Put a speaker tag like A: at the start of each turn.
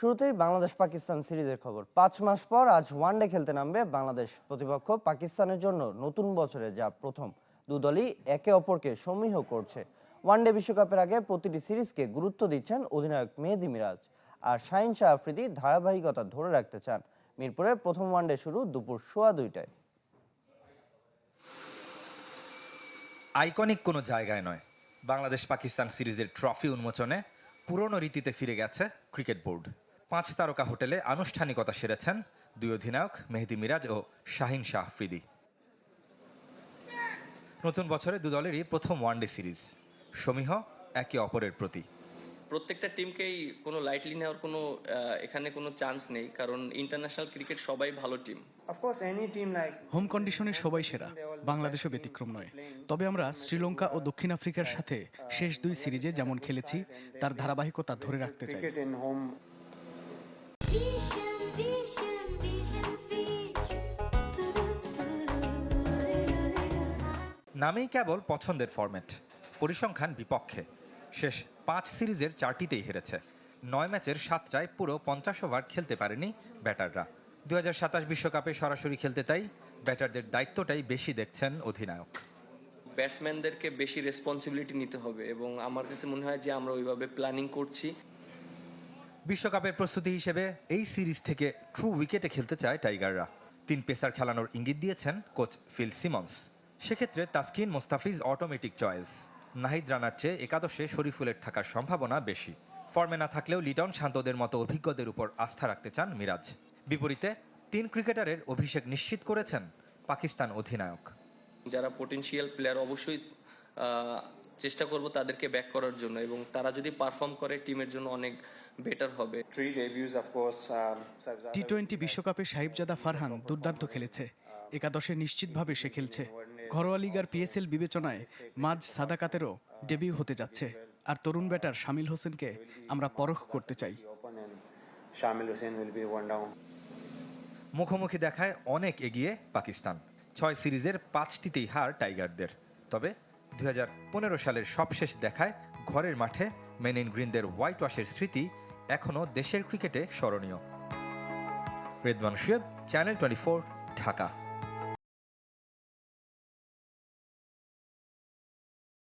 A: শুরুতেই বাংলাদেশ পাকিস্তান সিরিজের খবর। 5 মাস পর আজ ওয়ানডে খেলতে নামবে বাংলাদেশ। প্রতিপক্ষ পাকিস্তানের জন্য নতুন বছরে যা প্রথম। দু দলই একে অপরকে সমীহ করছে। ওয়ানডে বিশ্বকাপের আগে প্রতিটি সিরিজকে গুরুত্ব দিচ্ছেন অধিনায়ক মেহেদী মিরাজ। আর শাহিন শাহ আফ্রিদি ধারাবাহিকতা ধরে রাখতে চান। মিরপুরে প্রথম ওয়ানডে শুরু দুপুর 2:15টায়।
B: আইকনিক কোনো জায়গায় নয়, বাংলাদেশ পাকিস্তান সিরিজের ট্রফি উন্মোচনে পুরনো রীতিতে ফিরে গেছে ক্রিকেট বোর্ড। 5 তারকা হোটেলে আনুষ্ঠানিকতা সেরেছেন দুই অধিনায়ক মেহেদী মিরাজ ও শাহিন শাহ আফ্রিদি। নতুন বছরে দু দলেরই প্রথম ওয়ানডে সিরিজ, সমীহ একে অপরের প্রতি।
C: প্রত্যেকটা টিমকেই কোনো লাইটলি নেওয়ার কোনো এখানে কোনো চান্স নেই, কারণ ইন্টারন্যাশনাল ক্রিকেট সবাই ভালো টিম।
D: হোম কন্ডিশনে সবাই সেরা, বাংলাদেশও ব্যতিক্রম নয়। তবে আমরা শ্রীলঙ্কা ও দক্ষিণ আফ্রিকার সাথে শেষ 2 সিরিজে যেমন খেলেছি তার ধারাবাহিকতা ধরে রাখতে চাই।
B: নামেই কেবল পছন্দের ফরম্যাট, পরিসংখ্যান বিপক্ষে। শেষ 5 সিরিজের 4টিতেই হেরেছে। 9 ম্যাচের 7টায় পুরো 50 ওভার খেলতে পারেনি ব্যাটাররা। 2027 বিশ্বকাপে সরাসরি খেলতে তাই ব্যাটারদের দায়িত্বটাই বেশি দেখছেন অধিনায়ক।
C: ব্যাটসম্যানদেরকে বেশি রেসপন্সিবিলিটি নিতে হবে এবং আমার কাছে মনে হয় যে আমরা ওইভাবে প্ল্যানিং করছি।
B: বিশ্বকাপের প্রস্তুতি হিসেবে এই সিরিজ থেকে ট্রু উইকেটে খেলতে চায় টাইগাররা। 3 পেসার খেলানোর ইঙ্গিত দিয়েছেন কোচ ফিল সিমন্স। সেক্ষেত্রে তাসকিন মোস্তাফিজ অটোমেটিক চয়েস। নাহিদ রানার চেয়ে একাদশে শরীফুলের থাকার সম্ভাবনা বেশি। ফর্মে না থাকলেও লিটন শান্তদের মতো অভিজ্ঞদের উপর আস্থা রাখতে চান মিরাজ। বিপরীতে 3 ক্রিকেটারের অভিষেক নিশ্চিত করেছেন পাকিস্তান অধিনায়ক।
C: যারা পটেনশিয়াল প্লেয়ার অবশ্যই চেষ্টা করব তাদেরকে ব্যাক করার জন্য, এবং তারা যদি পারফর্ম করে টিমের জন্য অনেক বেটার হবে।
D: টি-20 বিশ্বকাপে সাহিবজাদা ফারহান দুর্দান্ত খেলেছে। একাদশে নিশ্চিতভাবে সে খেলছে। ঘরোয়া লিগ আর পিএসএল বিবেচনায় মাঝ সাদাকাতেরও ডেবিউ হতে যাচ্ছে। আর তরুণ ব্যাটার শামিল হোসেনকে আমরা পরখ করতে চাই।
B: মুখোমুখি দেখায় অনেক এগিয়ে পাকিস্তান। 6 সিরিজের 5টিতেই হার টাইগারদের। তবে 2015 সালের সবশেষ দেখায় ঘরের মাঠে মেন ইন গ্রিনদের হোয়াইট ওয়াশের স্মৃতি এখনও দেশের ক্রিকেটে স্মরণীয়। রেদওয়ান শুয়েব, চ্যানেল 24, ঢাকা।